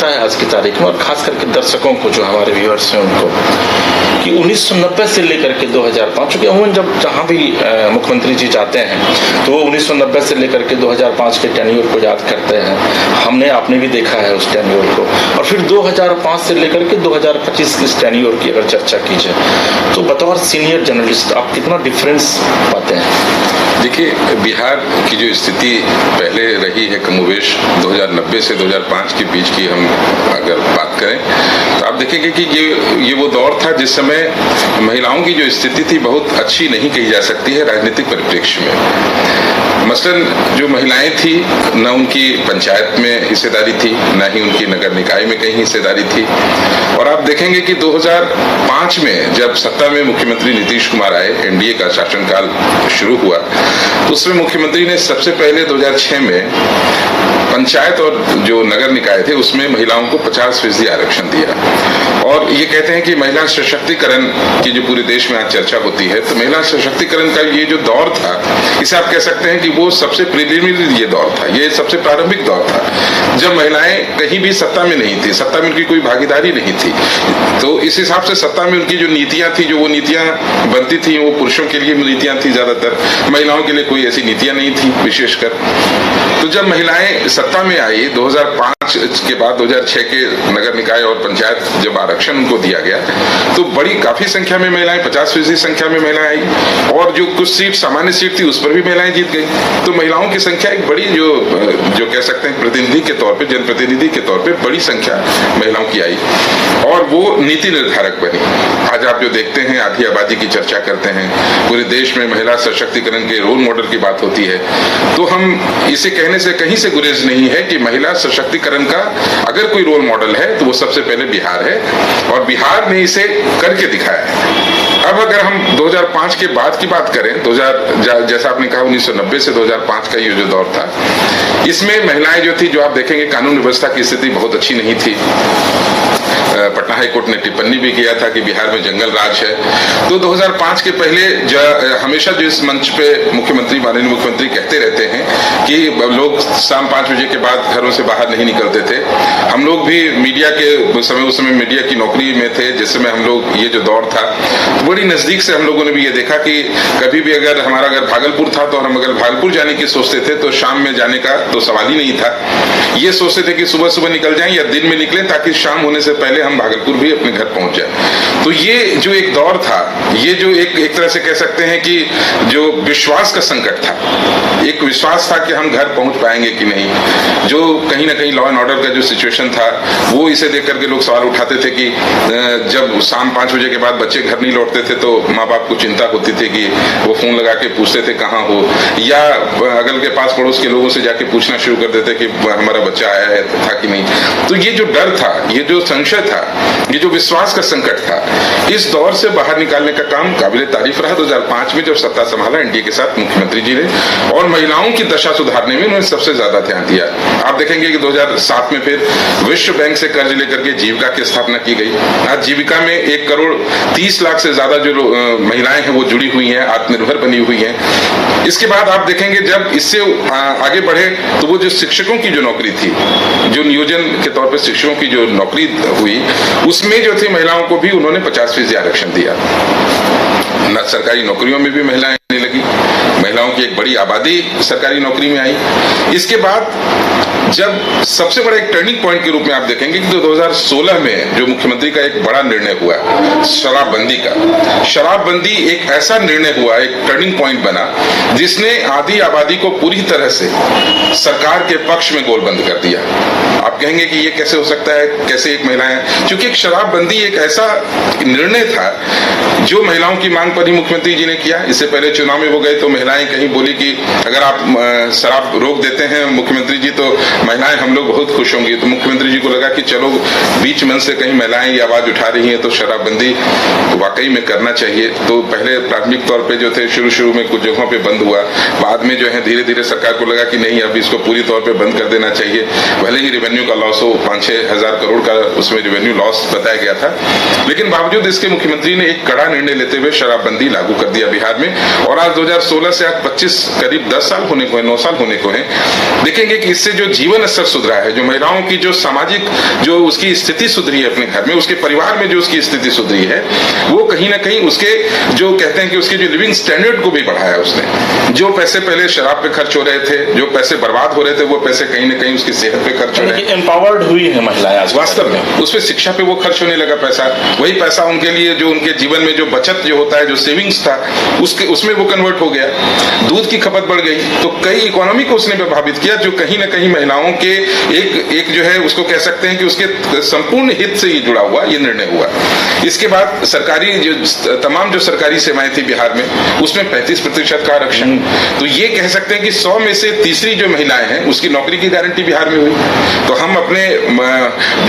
है आज की तारीख में, और खास करके दर्शकों को, जो हमारे व्यूअर्स हैं उनको, कि 1990 से लेकर के 2005, क्योंकि अमूमन जब जहाँ भी मुख्यमंत्री जी जाते हैं तो वो 1990 से लेकर के 2005 के टेन्योर को याद करते हैं। आपने भी देखा है उस टेन्योर को, और फिर 2005 से लेकर के 2025 की इस टेन्योर की अगर चर्चा की जाए तो बतौर सीनियर जर्नलिस्ट आप कितना डिफरेंस पाते हैं? देखिए, बिहार की जो स्थिति पहले रही है कमोवेश 2090 से 2005 के बीच की हम अगर बात करें तो आप देखेंगे कि ये वो दौर था जिस समय महिलाओं की जो स्थिति थी बहुत अच्छी नहीं कही जा सकती है राजनीतिक परिप्रेक्ष्य में। मसलन जो महिलाएं थी, न उनकी पंचायत में हिस्सेदारी थी, न ही उनकी नगर निकाय में कहीं हिस्सेदारी थी। और आप देखेंगे कि 2005 में जब सत्ता में मुख्यमंत्री नीतीश कुमार आए, एनडीए का शासनकाल शुरू हुआ, तो उसमें मुख्यमंत्री ने सबसे पहले 2006 में पंचायत और जो नगर निकाय थे उसमें महिलाओं को 50% आरक्षण दिया। और ये कहते हैं कि महिला सशक्तिकरण की जो पूरे देश में आज चर्चा होती है, तो महिला सशक्तिकरण का ये जो दौर था, इसे आप कह सकते हैं कि वो सबसे प्रिलिमिनरी ये दौर था, ये सबसे प्रारंभिक दौर था, जब महिलाएं कहीं भी सत्ता में नहीं थी, सत्ता में उनकी कोई भागीदारी नहीं थी। तो इस हिसाब से सत्ता में उनकी जो नीतियां थी, जो वो नीतियां बनती थी, वो पुरुषों के लिए नीतियां थी ज्यादातर, महिलाओं के लिए कोई ऐसी नीतियां नहीं थी विशेषकर। तो जब महिलाएं सत्ता में आई 2005 के बाद 2006 के नगर निकाय और पंचायत जब आरक्षण उनको दिया गया, तो बड़ी काफी संख्या में महिलाएं, 50% संख्या में महिलाएं आई, और जो कुछ सीट सामान्य सीट थी उस पर भी महिलाएं जीत गई। तो महिलाओं की संख्या एक बड़ी जो कह सकते हैं प्रतिनिधि के तौर पे, जनप्रतिनिधि के तौर पे बड़ी संख्या महिलाओं की आई, और वो नीति निर्धारक बनी। आज आप जो देखते हैं, आधी आबादी की चर्चा करते हैं, पूरे देश में महिला सशक्तिकरण के रोल मॉडल की बात होती है, तो हम इसे कहने से कहीं से गुरेज नहीं है कि महिला सशक्तिकरण का अगर कोई रोल मॉडल है तो वो सबसे पहले बिहार है, और बिहार ने इसे करके दिखाया है। अब अगर हम 2005 के बाद की बात करें, जैसा आपने कहा 1990 से 2005 का ये जो दौर था, इसमें महिलाएं जो थी, जो आप देखेंगे कानून व्यवस्था की स्थिति बहुत अच्छी नहीं थी। पटना हाई कोर्ट ने टिप्पणी भी किया था कि बिहार में जंगल राज है। तो 2005 के पहले हमेशा जो इस मंच पे माननीय मुख्यमंत्री कहते रहते हैं कि लोग शाम 5 बजे के बाद घरों से बाहर नहीं निकलते थे। हम लोग भी मीडिया के उस समय मीडिया की नौकरी में थे, जिस समय हम लोग ये जो दौर था बड़ी नजदीक से हम लोगों ने भी ये देखा कि कभी भी अगर हमारा अगर भागलपुर था तो हम अगर भागलपुर जाने की सोचते थे तो शाम में जाने का तो सवाल ही नहीं था। ये सोचते थे कि सुबह सुबह निकल जाएं या दिन में निकलें ताकि शाम होने से पहले हम भागलपुर भी अपने घर पहुंच जाए। तो ये जो एक दौर था, ये जो एक तरह से कह सकते हैं कि जो विश्वास का संकट था, एक विश्वास था कि हम घर पहुंच पाएंगे कि नहीं, जो कहीं ना कहीं लॉ एंड ऑर्डर का जो सिचुएशन था वो इसे देख करके लोग सवाल उठाते थे कि जब शाम 5 बजे के बाद बच्चे घर नहीं लौटते थे तो माँ बाप को चिंता होती थी कि वो फोन लगा के पूछते थे कहाँ हो, या अगल के पास पड़ोस के लोगों से जाके पूछना शुरू कर देते कि हमारा बच्चा आया है था कि नहीं। तो ये जो डर था, ये जो संशय था, ये जो विश्वास का संकट था, इस दौर से बाहर निकालने का काम काबिले तारीफ रहा 2005 में जब सत्ता संभाला एनडीए के साथ मुख्यमंत्री जी ने, और महिलाओं की दशा सुधारने में उन्होंने सबसे ज्यादा ध्यान दिया। आप देखेंगे कि 2007 में फिर विश्व बैंक से कर्ज लेकर के जीविका की स्थापना की गई। आज जीविका में 1 करोड़ 30 लाख से ज्यादा जो महिलाएं हैं वो जुड़ी हुई हैं, आत्मनिर्भर बनी हुई हैं। इसके बाद आप देखेंगे जब इससे आगे बढ़े तो वो जो शिक्षकों की जो नौकरी थी, जो नियोजन के तौर पर शिक्षकों की जो नौकरी हुई, उसमें जो थी महिलाओं को भी उन्होंने 50% आरक्षण दिया। सरकारी नौकरियों में भी महिलाएं आने लगी, महिलाओं की एक बड़ी आबादी सरकारी नौकरी में आई। इसके बाद जब सबसे बड़ा एक टर्निंग पॉइंट के रूप में आप देखेंगे कि 2016 में जो मुख्यमंत्री का एक बड़ा निर्णय हुआ शराबबंदी का, शराबबंदी एक ऐसा निर्णय हुआ, एक टर्निंग पॉइंट बना जिसने आधी आबादी को पूरी तरह से सरकार के पक्ष में गोलबंद कर दिया। आप कहेंगे कि ये कैसे हो सकता है, कैसे एक महिला है, क्योंकि एक शराबबंदी एक ऐसा निर्णय था जो महिलाओं की मांग पर ही मुख्यमंत्री जी ने किया। इससे पहले चुनाव में वो गए तो महिलाएं कहीं बोली कि अगर आप शराब रोक देते हैं मुख्यमंत्री जी तो महिलाएं हम लोग बहुत खुश होंगी। तो मुख्यमंत्री जी को लगा कि चलो बीच मंच से कहीं महिलाएं ये आवाज उठा रही हैं तो शराबबंदी वाकई में करना चाहिए। तो पहले प्राथमिक तौर पे जो थे शुरू में कुछ जगहों पे बंद हुआ, बाद में जो है धीरे धीरे सरकार को लगा कि नहीं अब इसको पूरी तौर पे बंद कर देना चाहिए। भले ही रेवेन्यू का लॉस हो, 5-6 हजार करोड़ का उसमें रेवेन्यू लॉस बताया गया था, लेकिन बावजूद इसके मुख्यमंत्री ने एक कड़ा निर्णय लेते हुए शराबबंदी लागू कर दिया बिहार में। और आज 2016 से आज 25 करीब 10 साल होने को है, 9 साल होने को है। देखेंगे कि इससे जो जीवन स्तर सुधरा है, जो महिलाओं की जो सामाजिक जो उसकी स्थिति सुधरी है अपने घर में, उसके परिवार में जो उसकी स्थिति सुधरी है, वो कहीं ना कहीं उसके जो कहते हैं कि उसके जो लिविंग स्टैंडर्ड को भी बढ़ाया उसने। जो पैसे पहले शराब पे खर्च हो रहे थे, जो पैसे बर्बाद हो रहे थे, वो पैसे कहीं ना कहीं उसकी सेहत पे खर्च हो रहे हैं। एम्पावर्ड हुई है महिलाएं आज वास्तव में उस पर शिक्षा पे वो खर्च होने लगा पैसा। वही पैसा उनके लिए जो उनके जीवन में जो बचत जो होता है, जो सेविंग्स था, उसमें वो कन्वर्ट हो गया। दूध की खपत बढ़ गई, तो कई इकोनॉमी को उसने प्रभावित किया, जो कहीं ना कहीं महिलाओं के एक जो है उसको कह सकते हैं कि उसके संपूर्ण हित से ये जुड़ा हुआ ये निर्णय हुआ। इसके बाद सरकारी जो तमाम जो सरकारी सेवाएं थी बिहार में, उसमें 35% का आरक्षण। तो ये कह सकते हैं कि 100 में से तीसरी जो महिलाएं हैं उसकी नौकरी की गारंटी बिहार में हुई। तो हम अपने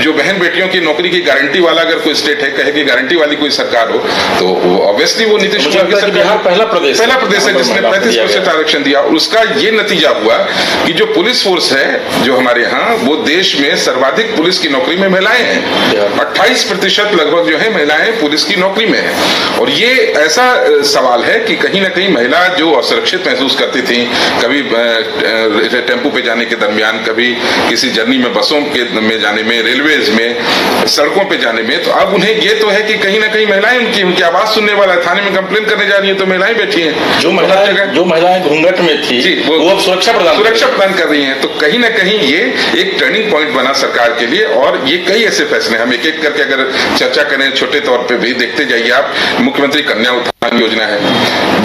जो बहन बेटियों की नौकरी की गारंटी वाला अगर कोई स्टेट है, कहे कि गारंटी वाली कोई सरकार हो, तो ऑब्वियसली वो नीतीश कुमार की सरकार। बिहार पहला प्रदेश है जिसने 35% आरक्षण दिया। और उसका ये नतीजा हुआ कि जो पुलिस फोर्स है जो हमारे यहाँ, वो देश में सर्वाधिक पुलिस की नौकरी में महिलाएं हैं। 28% लगभग जो है महिलाएं पुलिस की नौकरी में है। और ये ऐसा सवाल है कि कहीं ना कहीं महिला जो असुरक्षित महसूस करती थी, कभी टेम्पो पे जाने के दरमियान, कभी किसी जर्नी में बसों में जाने में, रेलवेज में, सड़कों पे जाने में, तो अब उन्हें ये तो है कि कहीं ना कहीं महिलाएं उनकी आवाज सुनने वाला, थाने में कंप्लेन करने जा रही है तो महिलाएं बैठी हैं। जो महिलाएं घूंघट में थी जी, वो अब सुरक्षा प्रदान कर रही हैं। तो कहीं ना कहीं ये एक टर्निंग पॉइंट बना सरकार के लिए। और ये कई ऐसे फैसले हम एक एक करके अगर चर्चा करें, छोटे तौर पे भी देखते जाइए आप। मुख्यमंत्री कन्या उत्थान योजना है,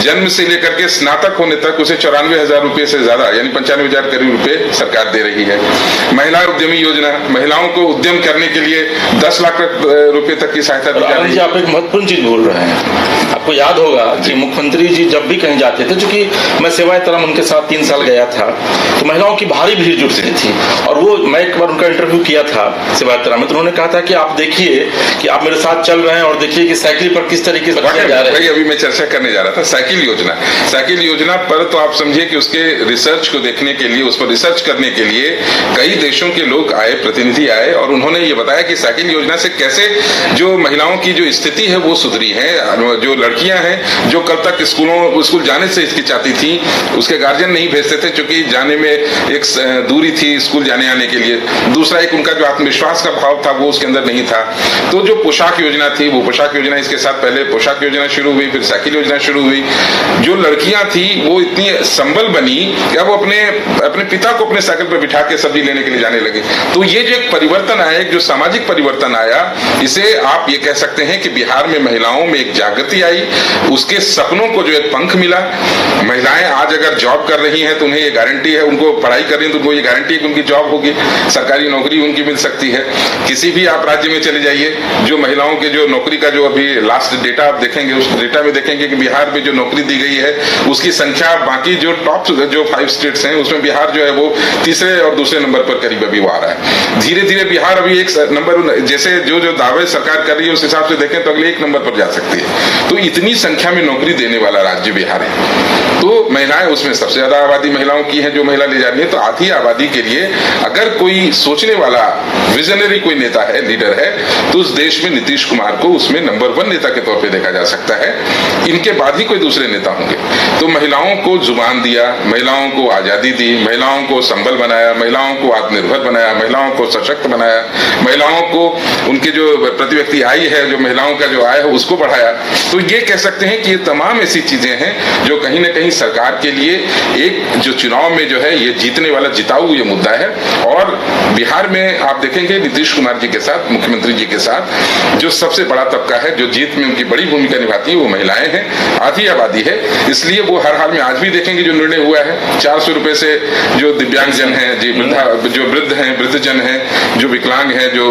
जन्म से लेकर के स्नातक होने तक उसे 94,000 रुपए से ज्यादा यानी 95,000 करोड़ रुपए सरकार दे रही है। महिला उद्यमी योजना, महिलाओं को उद्यम करने के लिए 10 लाख रुपए तक की सहायता दी जा रही है। आप एक महत्वपूर्ण चीज बोल रहे हैं। आपको याद होगा कि मुख्यमंत्री जी जब भी कहीं जाते थे, चूंकि मैं सेवाएं तरम उनके साथ 3 साल गया था, तो महिलाओं की भारी भीड़ जुटती थी। और वो मैं एक बार उनका इंटरव्यू किया था सेवाएं तरम में, तो उन्होंने कहा था कि आप देखिए कि आप मेरे साथ चल रहे हैं और देखिए कि साइकिल पर किस तरीके से जा रहे हैं। अभी मैं चर्चा करने जा रहा था साइकिल योजना पर। तो आप समझिए कि उसके रिसर्च को देखने के लिए, उस पर रिसर्च करने के लिए कई देशों के लोग आए, प्रतिनिधि आए, और उन्होंने ये बताया कि साइकिल योजना से कैसे जो महिलाओं की जो स्थिति है वो सुधरी है। जो लड़कियां हैं जो कल तक स्कूल जाने से हिचकिचाती थी, उसके गार्जियन नहीं भेजते थे क्योंकि जाने में एक दूरी थी स्कूल जाने आने के लिए। दूसरा एक उनका जो आत्मविश्वास का भाव था वो उसके अंदर नहीं था। तो जो पोशाक योजना थी, वो पोशाक योजना, इसके साथ पहले पोशाक योजना शुरू हुई, फिर साइकिल योजना शुरू हुई। जो लड़कियां थी वो इतनी संबल बनी कि अब वो अपने पिता को अपने साइकिल पर बिठा के सब्जी लेने के लिए जाने लगे। तो ये जो एक परिवर्तन आया, एक जो सामाजिक परिवर्तन आया, इसे आप ये कह सकते हैं कि बिहार में महिलाओं में एक जागृति आई, उसके सपनों को जो एक पंख मिला। महिलाएं आज अगर जॉब कर रही हैं तो उन्हें ये गारंटी है, उनको पढ़ाई कर रही है तो उनको ये गारंटी है कि उनकी जॉब होगी, सरकारी नौकरी उनकी मिल सकती है। किसी भी आप राज्य में चले जाइए, जो महिलाओं के जो नौकरी का जो अभी लास्ट डेटा आप देखेंगे, उस डेटा में देखेंगे कि बिहार में जो नौकरी दी गई है उसकी संख्या बाकी जो टॉप जो 5 स्टेट्स हैं उसमें बिहार जो है वो तीसरे और दूसरे नंबर पर करीब अभी वो आ रहा है। धीरे धीरे बिहार अभी एक नंबर, जैसे जो दावे सरकार कर रही है उस हिसाब से देखें तो अगले 1 नंबर पर जा सकती है। तो इतनी संख्या में नौकरी देने वाला राज्य बिहार है। तो महिलाएं उसमें सबसे ज्यादा आबादी महिलाओं की है जो महिला ले जा रही है। तो आधी आबादी के लिए अगर कोई सोचने वाला विजनरी कोई नेता है, लीडर है, तो उस देश में नीतीश कुमार को उसमें नंबर 1 नेता के तौर पे देखा जा सकता है। इनके बाद ही कोई दूसरे नेता होंगे। तो महिलाओं को जुबान दिया, महिलाओं को आजादी दी, महिलाओं को संबल बनाया, महिलाओं को आत्मनिर्भर बनाया, महिलाओं को सशक्त बनाया, महिलाओं को उनकी जो प्रति व्यक्ति आय है, जो महिलाओं का जो आय है उसको बढ़ाया। तो ये कह सकते हैं कि ये तमाम ऐसी चीजें हैं जो कहीं ना कहीं सरकार के लिए एक जो चुनाव में जो है ये जीतने वाला जिताऊ ये मुद्दा है। और बिहार में आप देखेंगे नीतीश कुमार जी के साथ, मुख्यमंत्री जी के साथ जो सबसे बड़ा तबका है, जो जीत में उनकी बड़ी भूमिका निभाती है, वो महिलाएं हैं, आधी आबादी है। इसलिए वो हर हाल में आज भी देखेंगे जो निर्णय हुआ है 400 रुपए से जो दिव्यांगजन है जी, जो वृद्ध हैं, वृद्धजन हैं, जो विकलांग हैं, जो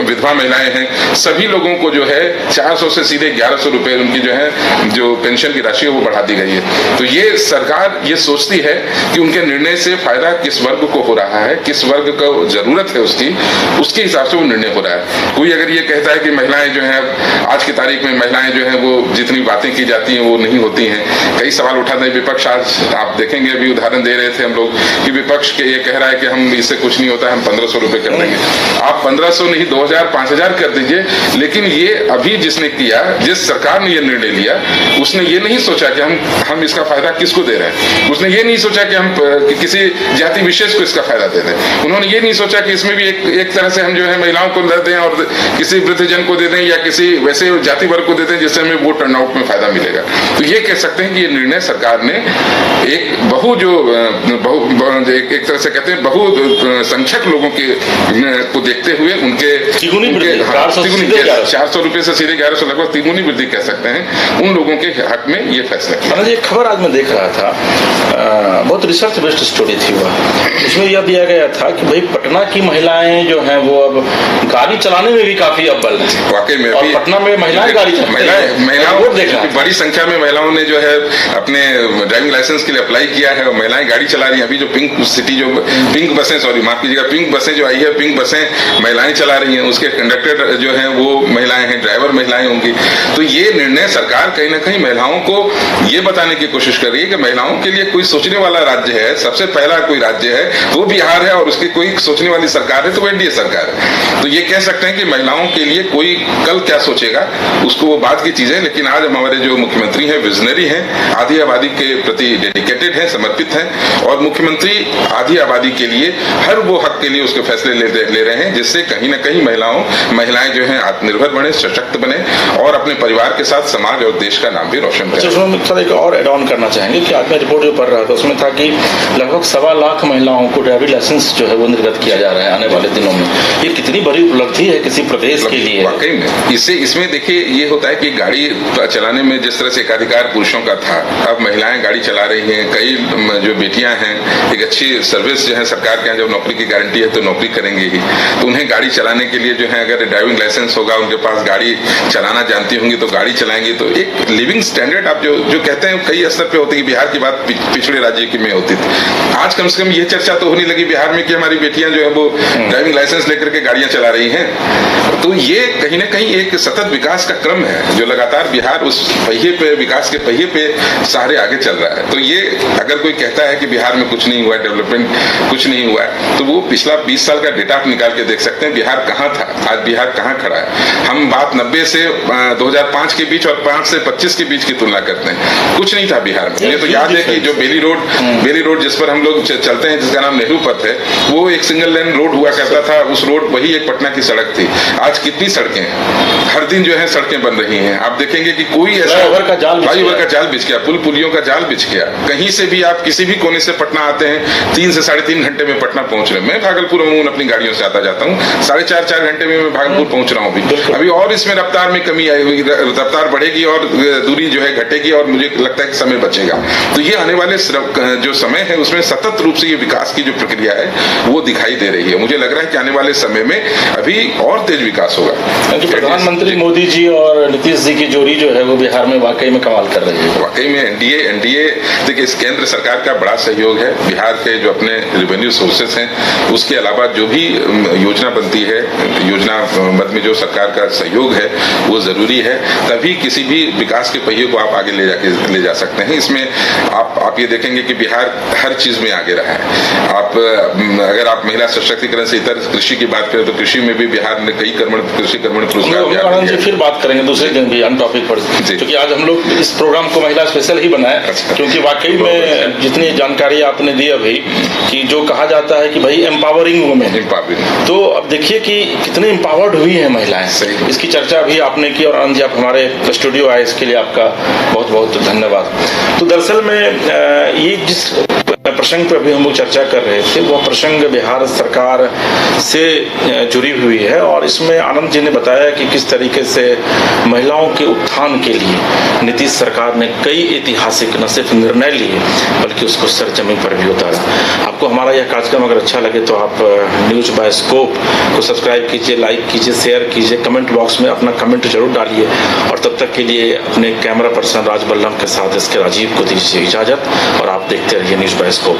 विधवा महिलाएं हैं, सभी लोगों को जो है 400 से सीधे 1100 रुपए उनकी जो है जो पेंशन की राशि है वो बढ़ा दी गई है। तो ये सरकार ये सोचती है कि उनके निर्णय से फायदा किस वर्ग को हो रहा है, किस वर्ग को जरूरत है उसके हिसाब से वो निर्णय हो रहा है। कोई अगर ये कहता है कि महिलाएं जो है आज की तारीख में महिलाएं जो है वो जितनी बातें की जाती हैं वो नहीं होती हैं, कई सवाल उठाते हैं विपक्ष। आज आप देखेंगे अभी उदाहरण दे रहे थे हम लोग कि विपक्ष के ये कह रहा है कि हम इससे कुछ नहीं होता, हम 1500 रुपए कर देंगे। आप 1500 नहीं 2000 5000 कर दीजिए, लेकिन ये अभी जिसने किया, जिस सरकार सरकार ने ये निर्णय लिया, उसने ये नहीं सोचा कि हम इसका फायदा किसको दे रहे हैं, उसने ये नहीं सोचा कि हम किसी जाति विशेष को इसका फायदा दे दें, उन्होंने ये नहीं सोचा कि इसमें भी एक तरह से हम जो है महिलाओं को दे दें और किसी वृद्धजन को दे दें या किसी वैसे जाति वर्ग को दे दें जिससे हमें वोट टर्नआउट में फायदा मिलेगा। तो ये कह सकते हैं कि ये निर्णय सरकार ने एक एक तरह से कहते हैं बहुसंख्यक लोगों को देखते हुए उनके 400 रुपए से सीधे 1100 लगभग तिगुनी वृद्धि कह सकते हैं, उन लोगों के हक में ये फैसला किया। ये खबर आज मैं देख रहा था, बहुत रिसर्च बेस्ड स्टोरी थी वह, उसमें यह दिया गया था कि भाई पटना की महिलाएं जो हैं वो अब गाड़ी चलाने में भी काफी अव्वल हैं। वाकई में और पटना में महिलाएं गाड़ी महिलाओं बड़ी संख्या में महिलाओं ने जो है अपने ड्राइविंग लाइसेंस के लिए अप्लाई किया है और महिलाएं गाड़ी चला रही हैं। अभी जो पिंक बसें जो आई है, पिंक बसें महिलाएं चला रही हैं, उसके कंडक्टर जो हैं वो महिलाएं हैं, ड्राइवर महिलाएं होंगी। तो ये निर्णय सरकार कहीं ना कहीं महिलाओं को ये बताने की कोशिश कर रही है कि महिलाओं के लिए कोई सोचने वाला राज्य है, सबसे पहला कोई राज्य है वो बिहार है और उसकी कोई सोचने वाली सरकार है तो वो एनडीए सरकार है। तो ये कह सकते हैं कि महिलाओं के लिए कोई कल क्या सोचेगा उसको वो बात की चीज है, लेकिन आज हमारे जो मुख्यमंत्री हैं विजनरी हैं, आधी आबादी के प्रति डेडिकेटेड हैं, समर्पित हैं और मुख्यमंत्री आधी आबादी के लिए हर वो हक के लिए उसके फैसले ले रहे हैं जिससे कहीं ना कहीं महिलाएं जो हैं आत्मनिर्भर बने, सशक्त बने और अपने परिवार के साथ समाज और देश का नाम भी रोशन करें। अच्छा, एक और एड ऑन करना चाहेंगे कि आज मैं रिपोर्ट जो पढ़ रहा था उसमें था कि लगभग 1.25 लाख महिलाओं को ड्राइविंग लाइसेंस जो है वो निर्गत किया जा रहा है आने वाले दिनों में। ये कितनी बड़ी उपलब्धि है किसी प्रदेश के लिए। वाकई में इसमें देखिए ये होता है कि गाड़ी चलाने में जिस तरह से एकाधिकार पुरुषों का था, अब महिलाएं गाड़ी चला रही हैं। कई जो बेटियां हैं एक अच्छी सर्विस जो है सरकार के यहाँ जब नौकरी की गारंटी है तो नौकरी करेंगे ही, तो उन्हें गाड़ी चलाने के लिए जो है अगर ड्राइविंग लाइसेंस होगा, उनके पास गाड़ी चलाना जानती होंगी तो गाड़ी चलाएंगे। तो एक लिविंग स्टैंडर्ड आप जो कहते हैं कई स्तर पे होती है। बिहार की बात पिछड़े राज्य की में होती थी, आज कम से कम ये चर्चा तो होने लगी बिहार में कि हमारी बेटियां जो है वो ड्राइविंग लाइसेंस लेकर के गाड़ियां चला रही हैं। तो ये कहीं ना कहीं एक सतत विकास का क्रम है जो लगातार बिहार उस पहिए पे, विकास के पहिए पे सहारे आगे चल रहा है। तो ये अगर कोई कहता है कि बिहार में कुछ नहीं हुआ, डेवलपमेंट कुछ नहीं हुआ है, तो वो पिछला 20 साल का डेटा आप निकाल के देख सकते हैं बिहार कहाँ था, आज बिहार कहाँ खड़ा है। हम बात 90 से 2005 के बीच और 5 से 25 के बीच की तुलना करते हैं, कुछ नहीं था बिहार में। मुझे तो याद है कि जो बेली रोड जिस पर हम लोग चलते हैं जिसका नाम नेहरू पथ है, वो एक सिंगल लेन रोड हुआ करता था। उस रोड वही एक पटना की सड़क थी। आज कितनी सड़कें हैं, हर दिन जो है सड़कें बन रही हैं। आप देखेंगे कि कोई ऐसा फ्लाईओवर का जाल बिछ गया, पुल पुलियों का जाल बिछ गया। कहीं से भी आप किसी भी कोने से पटना आते हैं 3 से 3.5 घंटे में पटना पहुंच रहे हैं। मैं भागलपुर अपनी गाड़ियों से आता जाता हूँ, 4.5 घंटे में मैं भागलपुर पहुंच रहा हूँ। अभी और इसमें रफ्तार में कमी आई हुई, रफ्तार बढ़ेगी और दूरी जो है घटेगी और मुझे लगता है कि समय बचेगा। तो ये आने वाले जो समय है उसमें सतत रूप से ये विकास की जो प्रक्रिया है वो दिखाई दे रही है। मुझे लग रहा है कि आने वाले समय में अभी और तेज विकास होगा। प्रधानमंत्री मोदी जी और नीतीश जी की जोड़ी जो है वो बिहार में वाकई में कमाल कर रही है। वाकई में एनडीए देखिए इस केंद्र सरकार का बड़ा सहयोग है। बिहार के जो अपने रेवेन्यू सोर्सेस हैं उसके अलावा जो भी योजना बनती है, योजना मद में जो सरकार का सहयोग है वो जरूरी है, तभी किसी भी विकास के पहिए को आप आगे ले जा सकते हैं। इसमें आप ये देखेंगे कि बिहार हर चीज में आगे रहा है। अगर आप महिला सशक्तिकरण से इतर कृषि की बात करें तो कृषि में भी बिहार ने कई कृषि कर्मण पुरस्कार फिर बात करेंगे दूसरे दिन भी अन टॉपिक पर, क्योंकि आज हम लोग इस प्रोग्राम को महिला स्पेशल ही बनाए, क्योंकि वाकई में जितनी जानकारी आपने दी अभी कि जो कहा जाता है कि भाई एम्पावरिंग वुमेन, तो अब देखिए कि कितने एम्पावर्ड हुई है महिलाएं। इसकी चर्चा भी आपने की और आनंद जी आप हमारे स्टूडियो आए, इसके लिए आपका बहुत बहुत धन्यवाद। तो दरअसल में ये जिस प्रसंग पर अभी हम लोग चर्चा कर रहे थे वह प्रसंग बिहार सरकार से जुड़ी हुई है और इसमें आनंद जी ने बताया कि किस तरीके से महिलाओं के उत्थान के लिए नीतीश सरकार ने कई ऐतिहासिक न सिर्फ निर्णय लिए बल्कि उसको सरजमीन पर भी उतारा। आपको हमारा यह कार्यक्रम अगर अच्छा लगे तो आप न्यूज बाय स्कोप को सब्सक्राइब कीजिए, लाइक कीजिए, शेयर कीजिए, कमेंट बॉक्स में अपना कमेंट जरूर डालिए और तब तक के लिए अपने कैमरा पर्सन राज बल्लभ के साथ इसके राजीव को दीजिए इजाजत और आप देखते रहिए न्यूज बाय स्कोप।